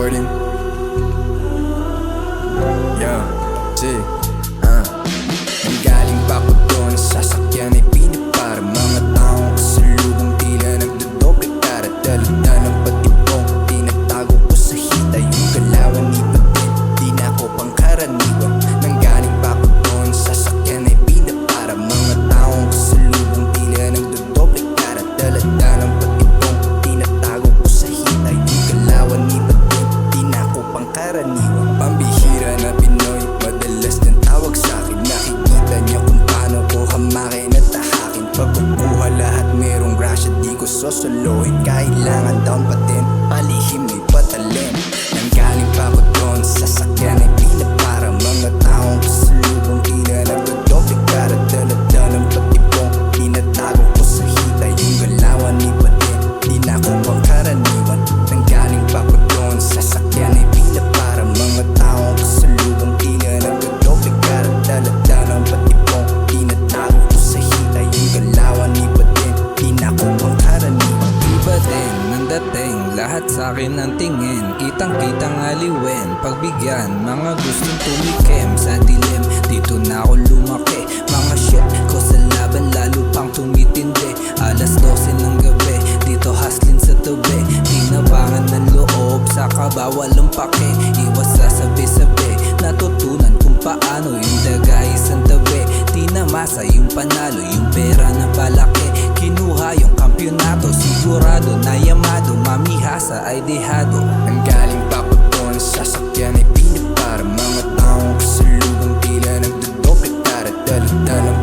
recording. Yo, G, Nanggaling pa ko doon sa sasakyan ay pinapara mga taong kasalubong tila nagdodoble cara. Dala ng patibong tinatago ko sa hita yung galawan ni Patin, di na ako pangkaraniwan. Nanggaling pa ko doon sa sasakyan ay pinapara mga taong kasalubong tila nagdodoble cara. Dala ng patibong tinatago ko sa hita yung galawan ni Patin, di na ako pangkaraniwan. Pambihira na Pinoy, madalas ng tawag sa'kin. Nakikita niya kung paano ko hamakin at tahakin. Pagkukuha lahat merong grasya, di ko sosolohin. Kailangan down patin, palihim may patalin. Nanggaling pa ko doon sa sasakyan ay pinapara mga taong kasalubong tila nagdodoble cara. Dala ng patibong tinatago ko sa hita yung galawan ni Patin, di na ako pangkaraniwan. Nanggaling pa ko doon sa sasakyan ay pinapara mga taong kasalubong tila nagdodoble cara. Dala ng patibong tinatago ko sa hita yung galawan ni Patin, di na ako pangkaraniwan. Iba din ang dating, lahat sa'kin ang tingin. Kitang-kitang aliwen, pagbigyan mga gustong tumikim sa dilim. Dito na ako lumaki, mga shit ko sa laban lalo pang tumitindi. Alas 12 ng gabi, dito haslin sa tabi. Tinabangan ng loob, saka bawal ang pake. Iwas sa sabi-sabi, natutunan kung paano yung daga isang tabi. Tinamasa yung panalo, yung pera na palaki. Kinuha yung kampyonato, sigurado na yamado. Mamihasa ay dehado. Nanggaling pa ko doon sa sasakyan ay pinapara mga taong kasalubong tila nagdodoble cara. Dala ng